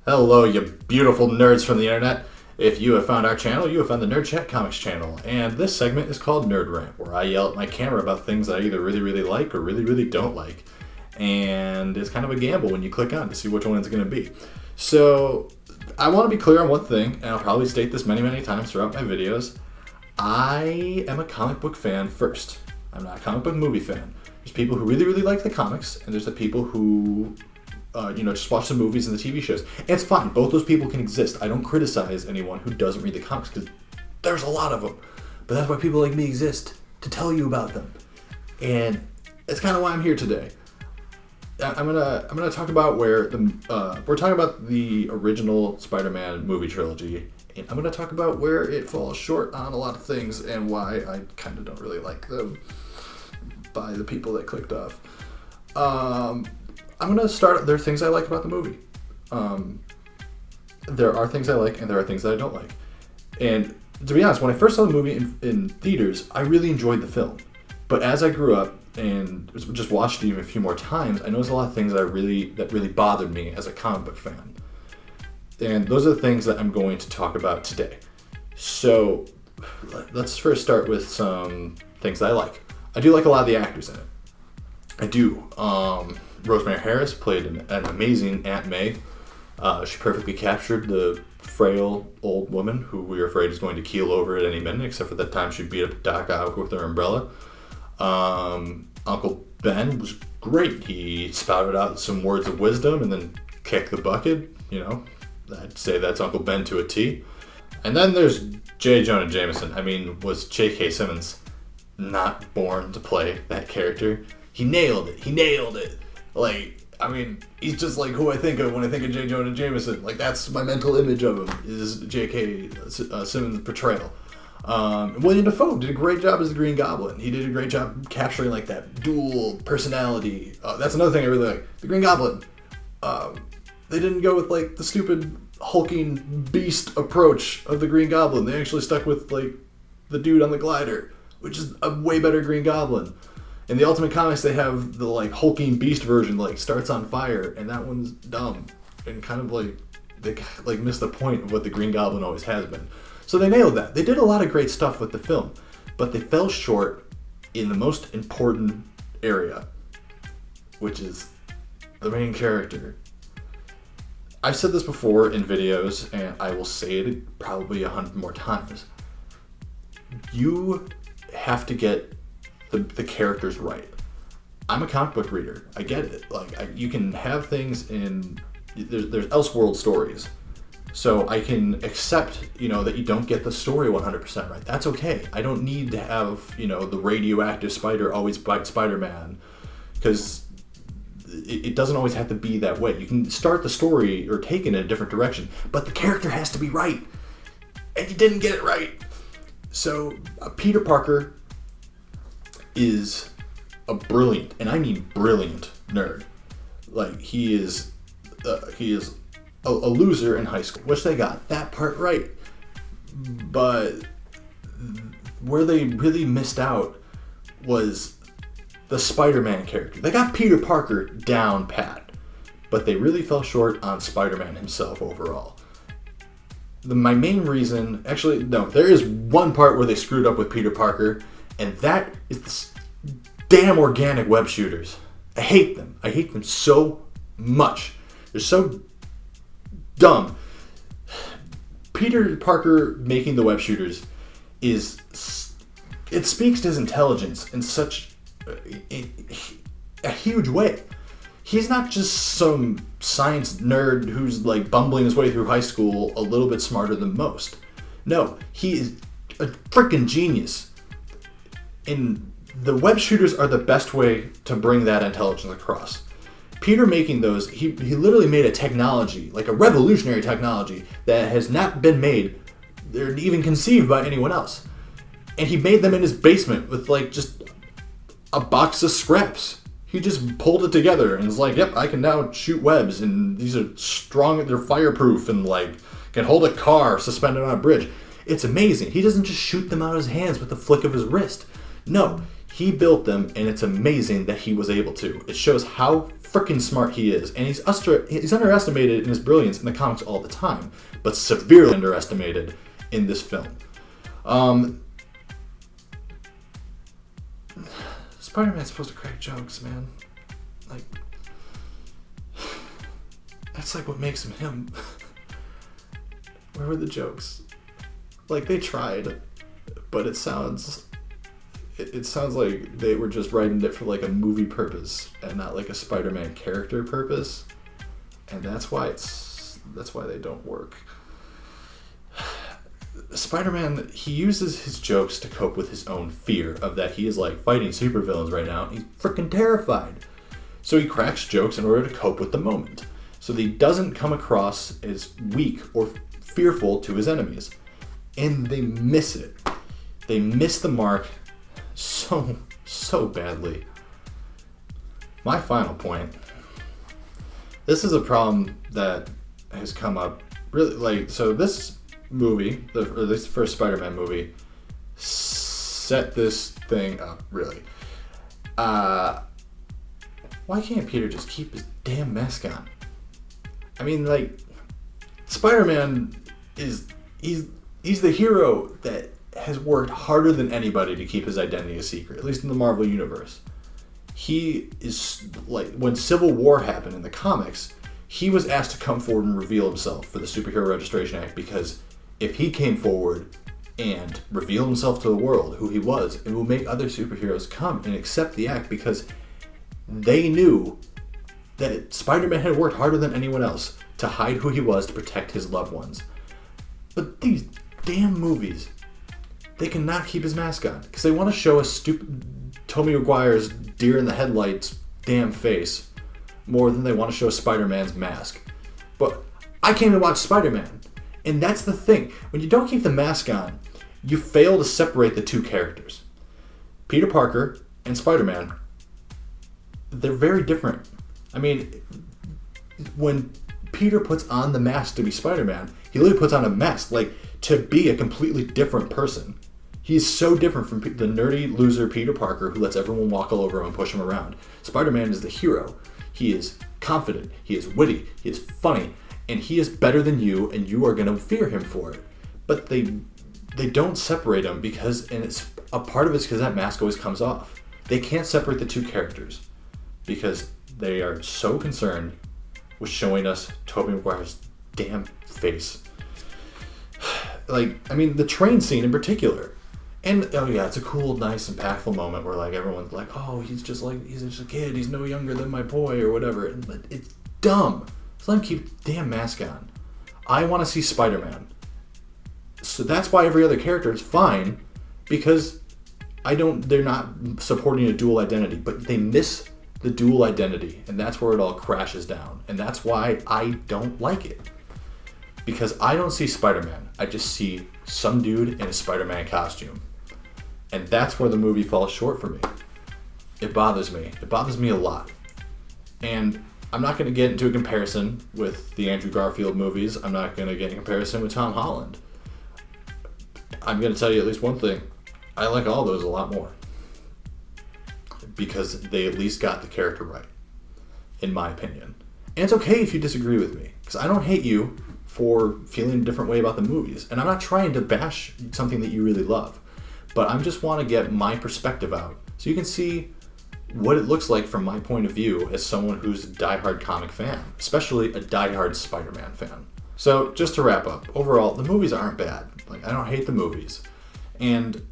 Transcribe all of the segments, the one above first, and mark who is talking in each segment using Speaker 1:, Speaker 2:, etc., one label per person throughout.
Speaker 1: Hello, you beautiful nerds from the internet. If you have found our channel, you have found the NerdChat Comics channel. And this segment is called NerdRant, where I yell at my camera about things I either really, really like or really, really don't like. And it's kind of a gamble when you click on to see which one it's going to be. So, I want to be clear on one thing, and I'll probably state this many, many times throughout my videos. I am a comic book fan first. I'm not a comic book movie fan. There's people who really, really like the comics, and there's the people who just watch the movies and the TV shows. And it's fine. Both those people can exist. I don't criticize anyone who doesn't read the comics because there's a lot of them. But that's why people like me exist, to tell you about them. And it's kind of why I'm here today. I'm gonna talk about where we're talking about the original Spider-Man movie trilogy, and I'm gonna talk about where it falls short on a lot of things and why I kind of don't really like them by the people that clicked off. I'm going to start, there are things I like about the movie. There are things I like and there are things that I don't like. And to be honest, when I first saw the movie in theaters, I really enjoyed the film. But as I grew up and just watched it even a few more times, I noticed a lot of things that really bothered me as a comic book fan. And those are the things that I'm going to talk about today. So let's first start with some things that I like. I do like a lot of the actors in it. I do. Rosemary Harris played an amazing Aunt May. She perfectly captured the frail old woman who we were afraid is going to keel over at any minute, except for that time she beat up Doc Ock with her umbrella. Uncle Ben was great. He spouted out some words of wisdom and then kicked the bucket. I'd say that's Uncle Ben to a T. And then there's J. Jonah Jameson. Was J.K. Simmons not born to play that character? He nailed it. He's just like who I think of when I think of J. Jonah Jameson. That's my mental image of him, is J.K. Simmons' portrayal. William Dafoe did a great job as the Green Goblin. He did a great job capturing that dual personality. That's another thing I really like. The Green Goblin. They didn't go with the stupid hulking beast approach of the Green Goblin. They actually stuck with the dude on the glider, which is a way better Green Goblin. In the Ultimate Comics, they have the hulking beast version, starts on fire, and that one's dumb and kind of they miss the point of what the Green Goblin always has been. So they nailed that. They did a lot of great stuff with the film, but they fell short in the most important area, which is the main character. I've said this before in videos, and I will say it probably 100 more times. You have to get the characters right. I'm a comic book reader. I get it. You can have things in there's Elseworld stories, so I can accept that you don't get the story 100% right. That's okay. I don't need to have the radioactive spider always bite Spider-Man, because it doesn't always have to be that way. You can start the story or take it in a different direction, but the character has to be right, and you didn't get it right. So Peter Parker is a brilliant, and I mean brilliant, nerd. He is a loser in high school, which they got that part right. But where they really missed out was the Spider-Man character. They got Peter Parker down pat, but they really fell short on Spider-Man himself overall. My main reason, actually, no, there is one part where they screwed up with Peter Parker, and that is the damn organic web shooters. I hate them. I hate them so much. They're so dumb. Peter Parker making the web shooters it speaks to his intelligence in such a huge way. He's not just some science nerd who's bumbling his way through high school a little bit smarter than most. No, he is a freaking genius. And the web shooters are the best way to bring that intelligence across. Peter making those, he literally made a technology, a revolutionary technology that has not been made or even conceived by anyone else. And he made them in his basement with just a box of scraps. He just pulled it together and was yep, I can now shoot webs, and these are strong, they're fireproof, and can hold a car suspended on a bridge. It's amazing. He doesn't just shoot them out of his hands with the flick of his wrist. No, He built them, and it's amazing that he was able to. It shows how freaking smart he is, and he's underestimated in his brilliance in the comics all the time, but severely underestimated in this film. Spider-Man's supposed to crack jokes, man. Like, that's like what makes him him. Where were the jokes? Like, they tried, but it sounds like they were just writing it for like a movie purpose and not like a Spider-Man character purpose, and that's why they don't work. Spider-Man, he uses his jokes to cope with his own fear of that he is like fighting supervillains right now. He's freaking terrified. So he cracks jokes in order to cope with the moment, so that he doesn't come across as weak or fearful to his enemies. And they miss it. They miss the mark so badly. My final point. This is a problem that has come up really, like, so this movie, or this first Spider-Man movie, set this thing up, really. Why can't Peter just keep his damn mask on? I mean, like, Spider-Man he's the hero that has worked harder than anybody to keep his identity a secret, at least in the Marvel Universe. He is, like, when Civil War happened in the comics, he was asked to come forward and reveal himself for the Superhero Registration Act, because if he came forward and revealed himself to the world, who he was, it will make other superheroes come and accept the act, because they knew that Spider-Man had worked harder than anyone else to hide who he was, to protect his loved ones. But these damn movies, they cannot keep his mask on because they want to show a stupid Tobey Maguire's deer in the headlights damn face more than they want to show Spider-Man's mask. But I came to watch Spider-Man, and that's the thing. When you don't keep the mask on, you fail to separate the two characters. Peter Parker and Spider-Man, they're very different. I mean, when Peter puts on the mask to be Spider-Man, he literally puts on a mask, like, to be a completely different person. He's so different from the nerdy loser Peter Parker who lets everyone walk all over him and push him around. Spider-Man is the hero. He is confident, he is witty, he is funny, and he is better than you, and you are going to fear him for it. But they don't separate him because, and it's a part of it's because that mask always comes off. They can't separate the two characters because they are so concerned with showing us Tobey Maguire's damn face. Like, I mean, the train scene in particular. And, oh yeah, it's a cool, nice, impactful moment where, like, everyone's like, oh, he's just a kid, he's no younger than my boy, or whatever. But it's dumb. So let him keep the damn mask on. I want to see Spider-Man. So that's why every other character is fine, because they're not supporting a dual identity, but they miss the dual identity, and that's where it all crashes down. And that's why I don't like it. Because I don't see Spider-Man. I just see some dude in a Spider-Man costume. And that's where the movie falls short for me. It bothers me. It bothers me a lot. And I'm not going to get into a comparison with the Andrew Garfield movies. I'm not going to get in comparison with Tom Holland. I'm going to tell you at least one thing. I like all those a lot more. Because they at least got the character right, in my opinion. And it's okay if you disagree with me. Because I don't hate you for feeling a different way about the movies. And I'm not trying to bash something that you really love. But I just want to get my perspective out so you can see what it looks like from my point of view as someone who's a diehard comic fan, especially a diehard Spider-Man fan. So just to wrap up, overall, the movies aren't bad. Like, I don't hate the movies. And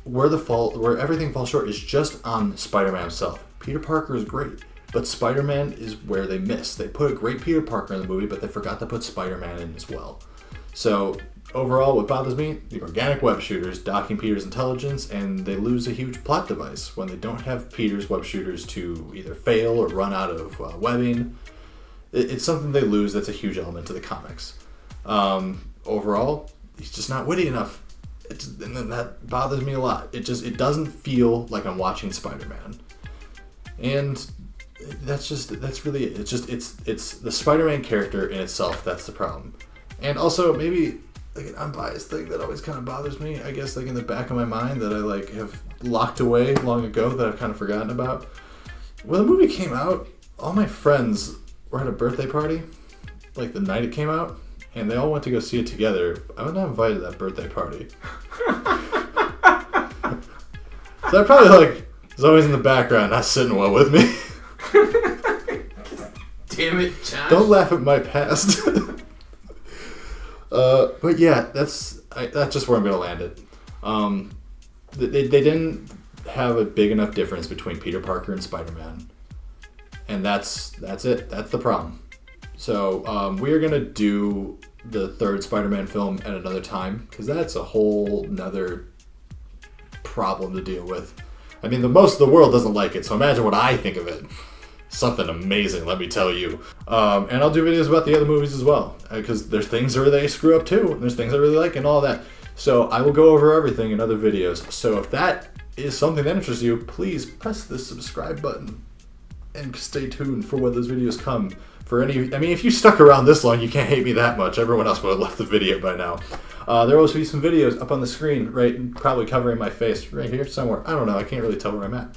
Speaker 1: where everything falls short is just on Spider-Man himself. Peter Parker is great, but Spider-Man is where they miss. They put a great Peter Parker in the movie, but they forgot to put Spider-Man in as well. So overall, what bothers me, the organic web shooters docking Peter's intelligence, and they lose a huge plot device when they don't have Peter's web shooters to either fail or run out of webbing. It's something they lose that's a huge element to the comics. Overall, he's just not witty enough. And that bothers me a lot. It doesn't feel like I'm watching Spider-Man. And that's really it. It's the Spider-Man character in itself that's the problem. And also maybe like an unbiased thing that always kind of bothers me, I guess, like in the back of my mind, that I like have locked away long ago that I've kind of forgotten about. When the movie came out, all my friends were at a birthday party, like the night it came out, and they all went to go see it together. I was not invited to that birthday party. So I probably like was always in the background, not sitting well with me.
Speaker 2: Damn it, Josh.
Speaker 1: Don't laugh at my past. But yeah, that's just where I'm gonna land it. They didn't have a big enough difference between Peter Parker and Spider-Man, and that's it. That's the problem. So we are gonna do the third Spider-Man film at another time, because that's a whole nother problem to deal with. I mean, most of the world doesn't like it, so imagine what I think of it. Something amazing, let me tell you. And I'll do videos about the other movies as well, because there's things where they screw up too, and there's things I really like and all that. So I will go over everything in other videos. So if that is something that interests you, please press the subscribe button and stay tuned for when those videos come. If you stuck around this long, you can't hate me that much. Everyone else would have left the video by now. There will also be some videos up on the screen, right, probably covering my face right here somewhere. I don't know. I can't really tell where I'm at.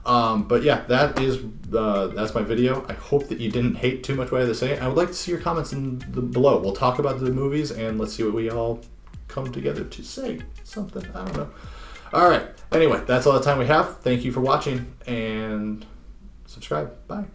Speaker 1: But yeah, that's my video. I hope that you didn't hate too much what I had to say. I would like to see your comments below. We'll talk about the movies, and let's see what we all come together to say. Something. I don't know. All right. Anyway, that's all the time we have. Thank you for watching, and subscribe. Bye.